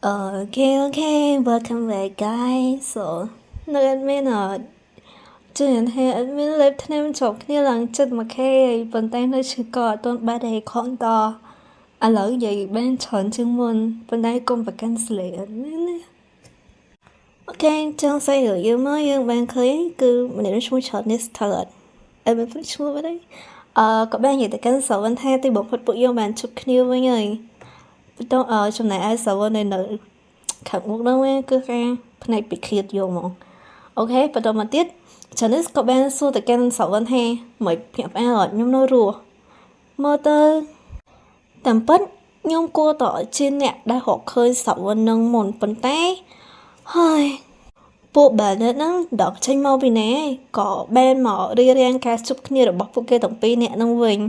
Okay, welcome back, guys. So,នៅ admin ជួយ admin លេបថ្នាំជាប់គ្នាឡើងចិត្តមួយខែប៉ុន្តែនៅឈឺក៏អត់ទាន់បាត់ទេខនតឥឡូវនិយាយបានច្រើនជាងមុនប៉ុន្តែកុំប្រកាន់ស្លេ admin ណាអូខេចង់ស្អីយើងមកយើងបានឃើញគឺម្នាក់ឈ្មោះ Charles Third admin ឈ្មោះអីក៏បាននិយាយទៅកាន់សវណ្ណថាទីបំផុតពួកយើងបានជួបគ្នាវិញហើយបន្ទាប់ចំណែកឯសវណ្ណនៅខាងមុខនោះគឺការផ្នែកពិឃាតយកមកអូខេបន្តមកទៀត Janice ក៏បានសួរទៅកាន់សវណ្ណថាមិនភ្ញាក់ផ្អើលអត់ខ្ញុំនៅរស់មើលទៅតាមពិតខ្ញុំគួរតជាអ្នកដែលរកឃើញសវណ្ណនឹងមុនប៉ុន្តែហើយពួកបែរហ្នឹងដកចេញមកពីណាក៏បានមករៀបរៀងការជួបគ្នារបស់ពួកគេទាំងពីរនាក់នឹងវិញ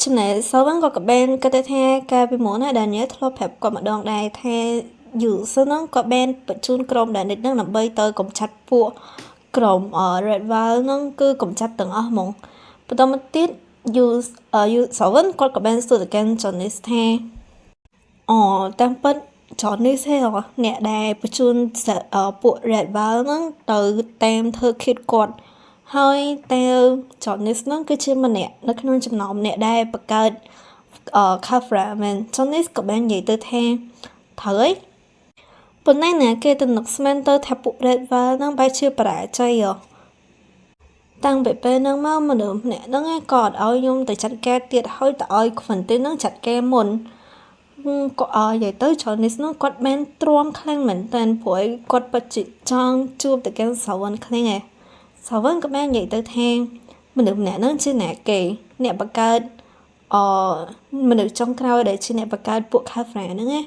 ចំណែកសវណ្ណក៏បានគិតថាកាលពីមុនណាដែលញ៉ែធ្លាប់ប្រាប់គាត់ម្ដងដែរថាយូសហ្នឹងក៏បានបញ្ជូនក្រុមដែលនេះហ្នឹងដើម្បីទៅកំចាត់ពួកក្រុមRed Wall ហ្នឹងគឺកំចាត់ទាំងអស់ហ្មងបន្តមកទៀតយូសវណ្ណគាត់ក៏បានសួរទៅកាន់ Janice ថាតាមពិត Janice ហ៎អ្នកដែលបញ្ជូនពួក Red Wall ហ្នឹងទៅតាមធ្វើឃាតគាត់ហើយតែ Janice ហ្នឹងគឺជាម្នាក់នៅក្នុងចំណោមអ្នកដែលបង្កើតKhafra មែន Janice ក៏បាននិយាយទៅថាត្រូវហើយប៉ុន្តែណាគេទៅនឹកស្មានទៅថាពួក Red Wall ហ្នឹងបែរជាបរាជ័យតាំងពីពេលហ្នឹងមកមនុស្សម្នាក់ហ្នឹងក៏អត់ឲ្យខ្ញុំទៅចាត់ការទៀតហើយទៅឲ្យ Quentin ហ្នឹងចាត់ការមុនក៏និយាយទៅ Janice ហ្នឹងគាត់បានទ្រាំខ្លាំងមែនតើព្រោះគាត់ពិតជាចង់ជួបទៅកាន់សាវណ្ណខ្លាំងឯងសាវណ្ណក៏បាននិយាយទៅថាមនុស្សម្នាក់ហ្នឹងជាអ្នកគេអ្នកបង្កើតមនុស្សចុងក្រោយដែលជាអ្នកបង្កើតពួក Khafra ហ្នឹងណា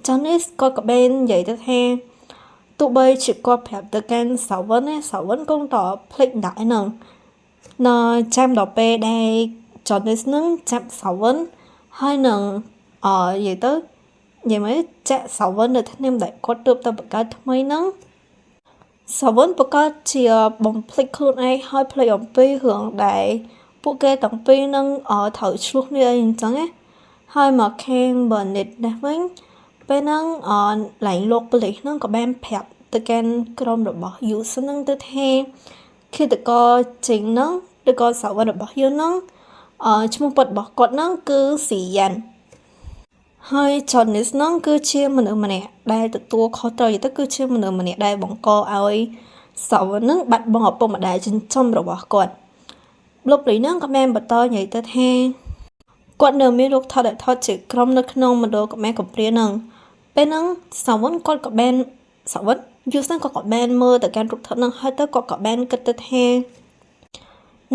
Janice គាត់ក៏បាននិយាយទៅថាទោះបីជាគាត់ប្រាប់ទៅកាន់សាវណ្ណសាវណ្ណក៏តភ្លេចដាក់ហ្នឹងនៅចាំដល់ពេលដែល Janice ហ្នឹងចាប់សាវណ្ណហើយនឹងនិយាយទៅនិយាយមកចាក់សាវណ្ណនៅឆ្នាំដែលគាត់ទើបទៅបង្កើតថ្មីហ្នឹងសាវណ្ណប្រកាសជាបំភ្លេចខ្លួនឯងហើយភ្លេចអំពីរឿងដែលពួកគេទាំងពីរហ្នឹងត្រូវឆ្លោះគ្នាអីអញ្ចឹងណាហើយមកខាង Burnett នេះវិញពេលហ្នឹងឡើងលោកប៉ូលីសហ្នឹងក៏បានប្រាប់ទៅកាន់ក្រុមរបស់ Youth ហ្នឹងទៅថាឃាតករចេញហ្នឹងឬក៏សាវណ្ណរបស់យើងហ្នឹងឈ្មោះពិតរបស់គាត់ហ្នឹងគឺស៊ីយ៉ាន់ហើយ Janice ហ្នឹងគឺជាមនុស្សម្នាក់ដែលទទួលខុសត្រូវទៅគឺជាមនុស្សម្នាក់ដែលបង្កឲ្យសាវណ្ណហ្នឹងបាត់បង់ឪពុកម្ដាយចិញ្ចឹមរបស់គាត់លោកប៉ូលីសហ្នឹងក៏បានបន្តនិយាយទៅថាគាត់នៅមានរូបថតជាក្រុមនៅក្នុងមណ្ឌលកុមារកំព្រាហ្នឹងពេលហ្នឹងសាវណ្ណគាត់ក៏បានសាវណ្ណយូសហ្នឹងក៏បានមើលទៅកាន់រូបថតហ្នឹងហើយទៅគាត់ក៏បានគិតទៅថា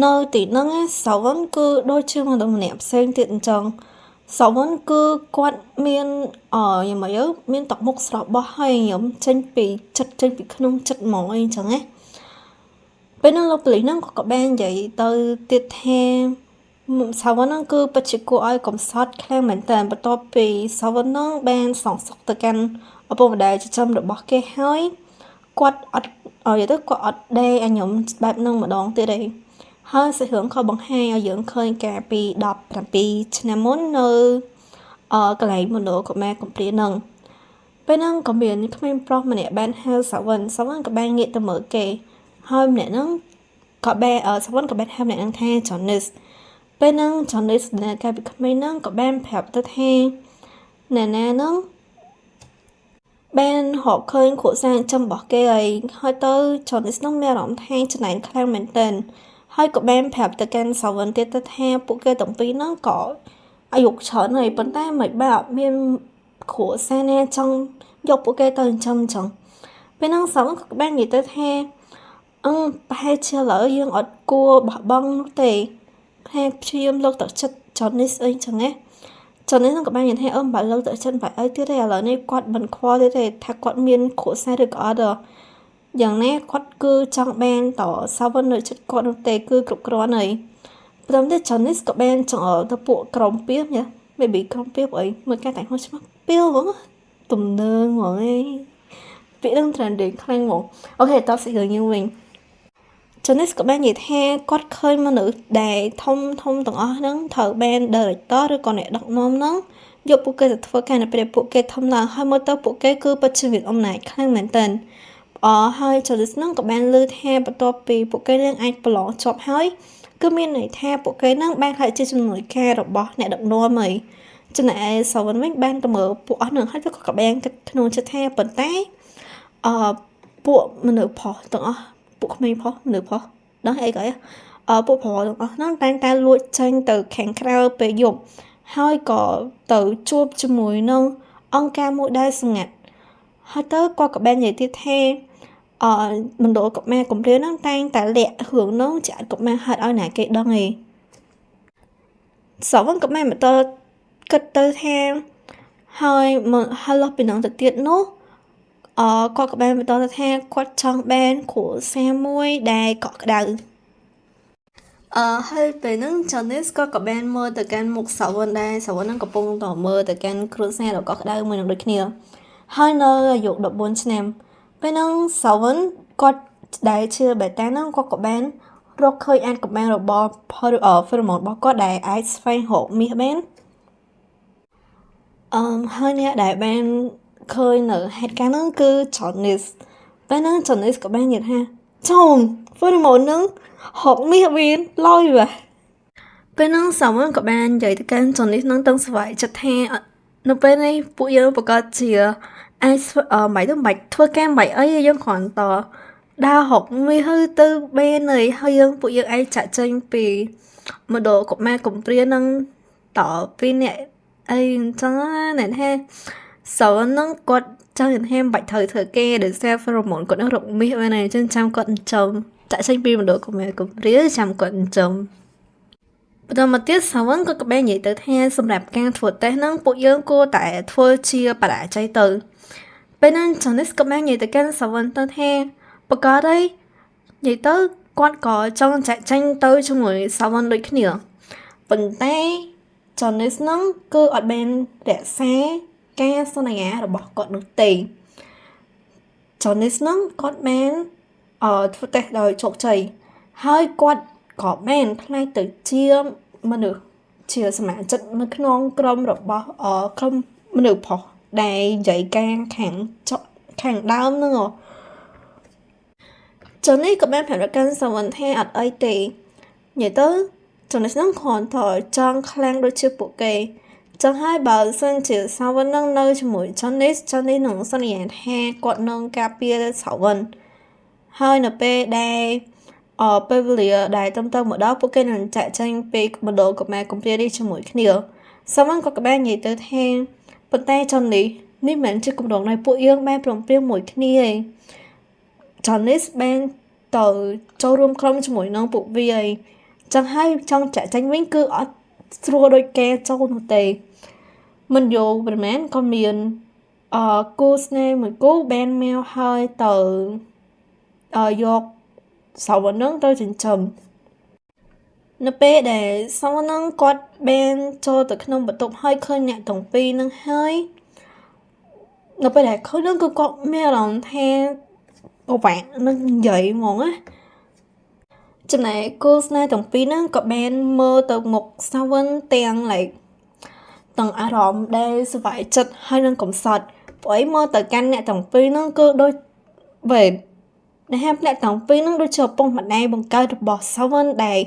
នៅទីហ្នឹងសាវណ្ណគឺដូចជាមនុស្សម្នាក់ផ្សេងទៀតអញ្ចឹងសាវណ្ណគឺគាត់មានយ៉ាងម៉េចមានទឹកមុខស្រស់បោះហើយខ្ញុំចេញពីចិត្តចេញពីក្នុងចិត្តហ្មងអីអញ្ចឹងណាពេលហ្នឹងលោកប៉ូលីសហ្នឹងក៏បាននិយាយទៅទៀតថាសាវណ្ណហ្នឹងគឺពិតជាគួរឲ្យកំសត់ខ្លាំងមែនតើបន្ទាប់ពីសាវណ្ណហ្នឹងបានសងសឹកទៅកាន់ឪពុកម្ដាយចិញ្ចឹមរបស់គេហើយគាត់អត់គាត់អត់ដេកឲ្យខ្ញុំបែបហ្នឹងម្ដងទៀតទេហើយសាច់រឿងក៏បង្ហាញឲ្យយើងឃើញកាលពី17ឆ្នាំមុននៅកន្លែងមណ្ឌលកុមារកំព្រាហ្នឹងពេលហ្នឹងក៏មានក្មេងប្រុសម្នាក់បានហៅសាវណ្ណក៏បានងាកទៅមើលគេហើយម្នាក់ហ្នឹងក៏បានសាវណ្ណក៏បានហៅម្នាក់ហ្នឹងថា Janice ពេលហ្នឹង Janice កាលពីក្មេងហ្នឹងក៏បានប្រាប់ទៅថាណាហ្នឹងបានរកឃើញគ្រួសារចិញ្ចឹមរបស់គេហើយទៅ Janice ហ្នឹងមានអារម្មណ៍ថាចំណែនខ្លាំងមែនទែនហើយក៏បានប្រាប់ទៅកាន់សាវណ្ណទៀតទៅថាពួកគេទាំងពីរហ្នឹងក៏អាយុច្រើនហើយប៉ុន្តែមិនបានអត់មានគ្រួសារណាចង់យកពួកគេទៅចិញ្ចឹមអញ្ចឹងពេលហ្នឹងសាវណ្ណក៏បាននិយាយទៅថាប្រហែលជាឥឡូវយើងអត់គួរបោះបង់នោះទេថាព្យាយាមលើកទឹកចិត្ត Janice អីចឹងណា Janice ក៏បាននិយាយថាបើលើកទឹកចិត្តបែបអីទៀតទេឥឡូវនេះគាត់មិនខ្វល់ទេថាគាត់មានគ្រួសារឬក៏អត់យ៉ាងណាគាត់គឺចង់បានតសាវណ្ណនៅចិត្តគាត់នោះទេគឺគ្រប់គ្រាន់ហើយព្រមទាំង Janice ក៏បានចង់ទៅពួកក្រុមពីប maybe ក្រុមពីបអីមើលការតែងហោះឈ្មោះពីលហ្មងទំនើងហ្មងឯងពាក្យហ្នឹង trending ខ្លាំងហ្មងអូខេតោះសិរឿងយើងវិញ Janice ក៏បាននិយាយថាគាត់ឃើញមនុស្សដែលធំទាំងអស់ហ្នឹងត្រូវបាន director ឬក៏អ្នកដឹកនាំហ្នឹង យកពួកគេទៅធ្វើការនៅពេលពួកគេធំឡើងហើយមើលទៅពួកគេគឺពិតជាមានអំណាចខ្លាំងមែនទែនហើយចលនាហ្នឹងក៏បានលើថាបន្ទាប់ពីពួកគេនឹងអាចប្រឡងជាប់ហើយគឺមានន័យថាពួកគេនឹងបានខ្លាចជាជំនួយការរបស់អ្នកដឹកនាំហើយចំណែកឯសាវ៉ាន់វិញបានទៅមើលពួកអស់នឹងហើយក៏ក្បែងគិតក្នុងចិត្តថាប៉ុន្តែពួកមនុស្សផុសទាំងអស់ពួកក្មេងផុសមនុស្សផុសដល់អីក៏ពួកប្រុសទាំងអស់ហ្នឹងតែលួចចេញទៅខាងក្រៅពេលយប់ហើយក៏ទៅជួបជាមួយនឹងអង្គការមួយដែលសម្ងាត់ហើយទៅគាត់ក៏បាននិយាយទៀតថាមណ្ឌលកុមារកំព្រាហ្នឹងតែងតែលាក់រឿងហ្នឹងជាកុមារហត់ឲ្យណាគេដឹងឯងសវណ្ណកុមារមកតគិតទៅថាហើយលើសពីហ្នឹងទៅទៀតនោះគាត់ក៏បានបន្តទៅថាគាត់ចង់បានគ្រួសារមួយដែលកក់ក្ដៅហើយពេលហ្នឹង Janice ក៏បានមើលទៅកាន់មុខសាវណ្ណដែរសាវណ្ណហ្នឹងកំពុងតមើលទៅកាន់គ្រួសារដ៏កក់ក្ដៅមួយនឹងដូចគ្នាហើយនៅអាយុ14ឆ្នាំពេលហ្នឹងសាវណ្ណគាត់ដែលជាបេតាហ្នឹងគាត់ក៏បានរកឃើញអានកុមាររបស់ pheromone របស់គាត់ដែលអាចស្វែងរកមាសបានហើយអ្នកដែលបានឃើញនៅហេតុការណ៍ហ្នឹងគឺ Janice ពេលហ្នឹង Janice ក៏បាននិយាយថាចុង pheromone ហ្នឹងហកមាសវាឡយវ៉ាពេលហ្នឹងសាវណ្ណក៏បាននិយាយទៅកាន់ Janice ហ្នឹងទាំងស្វ័យចិត្តថានៅពេលនេះពួកយើងប្រកាសជាអាចមិនធ្វើការមិនអីយើងគ្រាន់តដើរហកមាសទៅបានហើយពួកយើងអាចចាក់ចេញពីមណ្ឌលកុមារកំព្រានឹងតពីអ្នកអីអញ្ចឹងណាថាសាវណ្ណហ្នឹងគាត់ចង់និយាយថាមិនបាច់ត្រូវធ្វើគេដោយសារ pheromone គាត់នឹងរកមាសបានហើយអញ្ចឹងចាំគាត់ចំចាក់ចេញពីមណ្ឌលកុមារកំព្រាចាំគាត់ចំបន្តមកទៀតសាវណ្ណក៏បាននិយាយទៅថាសម្រាប់ការធ្វើតេស្តហ្នឹងពួកយើងគួរតែធ្វើជាបរាជ័យទៅពេលហ្នឹង Janice ក៏បាននិយាយទៅកាន់សាវណ្ណទៅថាប្រកាសហើយនិយាយទៅគាត់ក៏ចង់ចាក់ចេញទៅជាមួយសាវណ្ណដូចគ្នាប៉ុន្តែ Janice ហ្នឹងគឺអត់បានរក្សាការសន្យារបស់គាត់នោះទេ Janice ហ្នឹងគាត់បានធ្វើតេស្តដោយជោគជ័យហើយគាត់ក៏បានខ្លាចទៅជាមនុស្សជាសមាជិកនៅក្នុងក្រុមរបស់ក្រុមមនុស្សផុសដែលនិយាយការខាងដើមហ្នឹងJanice ក៏បានប្រាប់កាន់សាវណ្ណថាអត់អីទេនិយាយទៅ Janice ហ្នឹងគ្រាន់តែចង់ខ្លាំងដូចជាពួកគេចឹងហើយបើសិនជាសាវណ្ណនឹងនៅជាមួយ Janice នឹងសន្យាថាគាត់នឹងការពារសាវណ្ណហើយនៅពេលដែលពេលវេលាដែលទៅមកដល់ពួកគេនឹងចាក់ចេញពីមណ្ឌលកុមារកំព្រានេះជាមួយគ្នាសាវណ្ណក៏បាននិយាយទៅថាប៉ុន្តែ Janice នេះមិនជាគម្រោងនៃពួកយើងបានព្រមព្រៀងមួយគ្នាឯង Janice បានទៅចូលរួមក្រុមជាមួយនឹងពួកវាឯងចឹងហើយចង់ចាក់ចេញវិញគឺអត់ស្រួលដូចគេចូលនោះទេមិនយល់ប្រហែលក៏មានគូស្នេហ៍មួយគូបានមកហើយទៅយកសាវណ្ណនឹងទៅចិញ្ចឹមនៅពេលដែលសាវណ្ណនឹងគាត់បានចូលទៅក្នុងបន្ទប់ហើយឃើញអ្នកទាំងពីរនឹងហើយនៅពេលដែលឃើញនឹងគឺគាត់មានអារម្មណ៍ថាប្រវាក់នឹងនិយាយហ្មងណាចំណែកគូស្នេហ៍ទាំងពីរហ្នឹងក៏បានមើលទៅមុខសាវណ្ណទាំងអារម្មណ៍ដែលស្វ័យចិត្តហើយនឹងកំសត់ព្រោះមើលទៅកាន់អ្នកទាំងពីរហ្នឹងគឺដូចវេទអ្នកទាំងពីរហ្នឹងដូចជាឪពុកម្ដាយបង្កើតរបស់សាវណ្ណដែល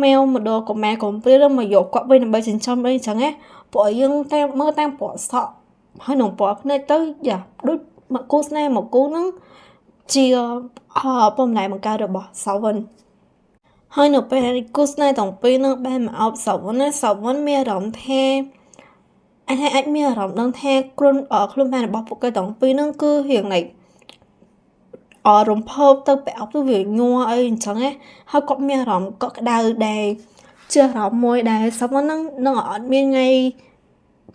មេវមកដល់កុមារកំព្រាមកយកគាត់វិញដើម្បីចិញ្ចឹមអីចឹងណាព្រោះយើងតាមមើលតាមពណ៌សក់ហើយនឹងពណ៌ភ្នែកទៅយ៉ាដូចមកគូស្នេហ៍មកគូហ្នឹងជាឪពុកម្ដាយបង្កើតរបស់សាវណ្ណហើយនៅពេលគូស្នេហ៍ទាំងពីរនឹងបានមកអោបសាវណ្ណមានអារម្មណ៍ថាអាចមានអារម្មណ៍ដឹងថាខ្លួនបានរបស់ពួកគេទាំងពីរនឹងគឺរៀងរំភើបទៅប្រអប់ទៅវាញ័រអីអញ្ចឹងណាហើយគាត់មានអារម្មណ៍កក់ក្ដៅដែលជាអារម្មណ៍មួយដែលសាវណ្ណនឹងអត់មានថ្ងៃ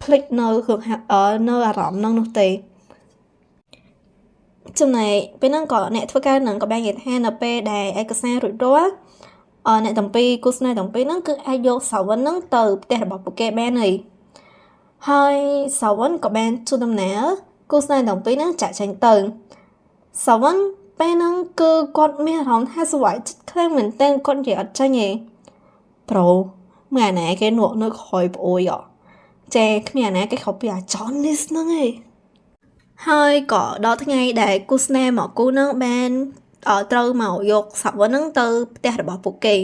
ភ្លេចនៅនៅអារម្មណ៍នោះទេចំណែកពេលហ្នឹងក៏អ្នកធ្វើការនឹងក៏បាននិយាយថានៅពេលដែលឯកសាររួចរាល់អ្នកទាំងពីរគូស្នេហ៍ទាំងពីរហ្នឹងគឺអាចយកសាវណ្ណហ្នឹងទៅផ្ទះរបស់ពួកគេបានហើយសាវណ្ណក៏បានជួនដំណើរគូស្នេហ៍ទាំងពីរហ្នឹងចាក់ចេញទៅសាវណ្ណពេលហ្នឹងគឺគាត់មានអារម្មណ៍ថាស្វ័យចិត្តខ្លាំងមែនទែនគាត់និយាយអត់ចាញ់ទេប្រូមើលអាណាគេនក់នៅក្រោយប្អូយ ចេគ្មានណាគេខុសពីអា Johnny ហ្នឹងឯងហើយក៏ដល់ថ្ងៃដែលគូស្នេហ៍មកគូនឹងបានត្រូវមកយកសាវណ្ណហ្នឹងទៅផ្ទះរបស់ពួកគេ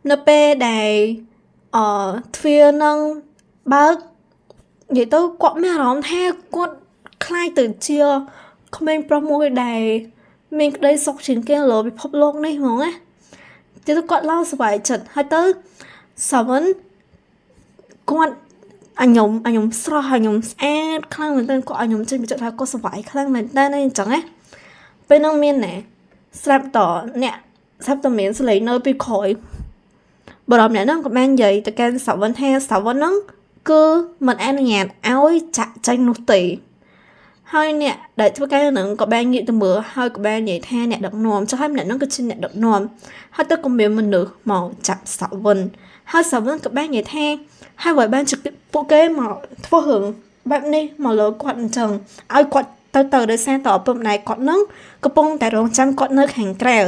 នៅពេលដែលទ្វារនឹងបើកនិយាយទៅគាត់មានអារម្មណ៍ថាគាត់ខ្លាចទៅជាក្មេងប្រុសមួយដែលមានក្តីសុខជាងគេលើពិភពលោកនេះហ្មងណាទៅគាត់ឡើងសប្បាយចិត្តហើយទៅសាវណ្ណគាត់ខ្ញុំស្រស់ហើយខ្ញុំស្អាតខ្លាំងមែនទែនគាត់ខ្ញុំចេញមកចិត្តថាគាត់សប្បាយខ្លាំងមែនតើអញ្ចឹងណាពេលនោះមានណាស្រាប់តមានសលេងនៅពីក្រោយបរមអ្នកហ្នឹងក៏បាននិយាយទៅកាន់សាវណ្ណថាសាវណ្ណហ្នឹងគឺមិនអនុញ្ញាតឲ្យចាក់ចេញនោះទេហើយអ្នកដែលធ្វើការហ្នឹងក៏បានងាកទៅមើលហើយក៏បាននិយាយថាអ្នកដឹកនាំចុះហើយម្នាក់ហ្នឹងគឺជាអ្នកដឹកនាំហើយទៅក៏មានមនុស្សមកចាប់សាវណ្ណហើយសាវណ្ណក៏បាននិយាយថាហើយបើបានពួកគេមកធ្វើរឿងបែបនេះមកលើគាត់អញ្ចឹងឲ្យគាត់ទៅដោយសារតឪពុកម្ដាយគាត់ហ្នឹងកំពុងតែរងចាំគាត់នៅខាងក្រៅ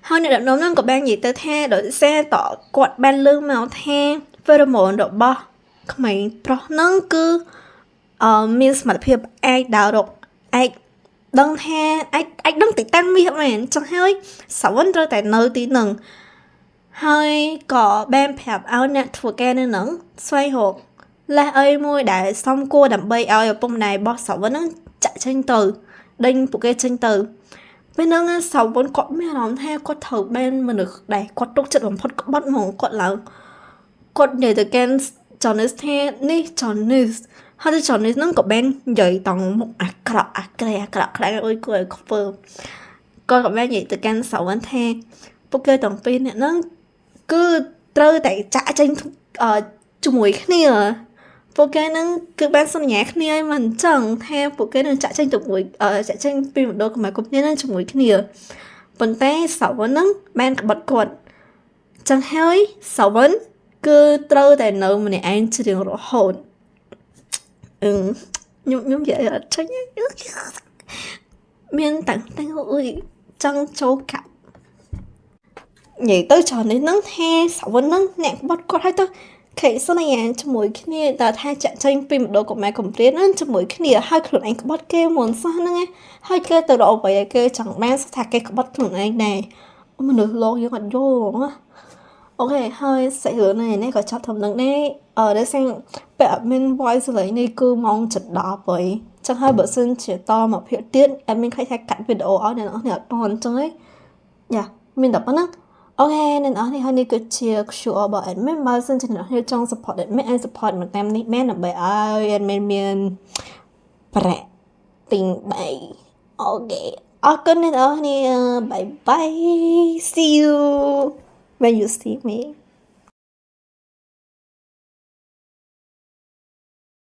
ហើយអ្នកដឹកនាំហ្នឹងក៏បាននិយាយទៅថាដោយសារតគាត់បានលើកមកថាហ្វេរ៉ូម៉ូនរបស់ក្មេងប្រុសហ្នឹងគឺមានសមត្ថភាពអាចដើររកអាចដឹងថាអាចដឹងទីតាំងមាសមែនចឹងហើយសាវណ្ណត្រូវតែនៅទីហ្នឹងហើយក៏បានប្រាប់ឲ្យអ្នកធ្វើការនៅហ្នឹងស្វែងរកលេសអីមួយដែលសមគួរដើម្បីឲ្យឪពុកម្ដាយរបស់សាវណ្ណហ្នឹងចាក់ចេញទៅដេញពួកគេចេញទៅពេលហ្នឹងសាវណ្ណគាត់មានអារម្មណ៍ថាគាត់ត្រូវបានមនុស្សដែលគាត់ទុកចិត្តបំផុតក្បត់ហ្មងគាត់ឡើងគាត់និយាយទៅកាន់ Johnny ថានេះ Johnny ហើយ Johnny ហ្នឹងក៏បាននិយាយតង់មុខអាក្រក់ខ្លាំងអុយគួរឲ្យខ្ពើមក៏បាននិយាយទៅកាន់សាវណ្ណថាពួកគេទាំងពីរអ្នកហ្នឹងគឺត្រូវតែចាក់ចេញជាមួយគ្នាពួកគេហ្នឹងគឺបានសន្យាគ្នាឲ្យមិនអញ្ចឹងថាពួកគេនឹងចាក់ចេញពីមណ្ឌលកម្មាគ្រប់គ្នានឹងជាមួយគ្នាប៉ុន្តែសាវណ្ណហ្នឹងបានក្បត់គាត់ចឹងហើយសាវណ្ណគឺត្រូវតែនៅម្នាក់ឯងជារៀងរហូតខ្ញុំនិយាយអត់ចេញមានតាំងអុយចង់ចូលកាប់និយាយទៅច្រើននេះហ្នឹងថាសាវណ្ណហ្នឹងអ្នកក្បត់គាត់ឲ្យទៅខេសន្យាជាមួយគ្នាតែថាចាក់ចេញពីមណ្ឌលកុមារកំព្រាហ្នឹងជាមួយគ្នាហើយខ្លួនឯងក្បត់គេមុនសោះហ្នឹងហើយគេទៅរកអ្វីឲ្យគេចង់បានថាគេក្បត់ខ្លួនឯងដែរមនុស្សលោកយើងអត់យល់ហ៎អូខេហើយសាច់រឿងនេះក៏ចាប់ធំនឹងដែរដោយសារពេលអត់មាន voice លេងនេះគឺម៉ោង7:10ហើយចឹងហើយបើសិនជាតមកភាគទៀតអត់មានខ្លាចថាកាត់វីដេអូឲ្យអ្នកនរអត់តន់ចឹងហីយ៉ាមានតែប៉ុណ្ណឹងអូខេអ្នកនរនេះហើយនេះគឺជា QR របស់ admin បើសិនជាអ្នកនរចង់ support admin អាច support មកតាមនេះមែនដើម្បីឲ្យ admin មានប្រាក់ទិញបាយអូខេអរគុណអ្នកនរនេះ bye bye see you when you see me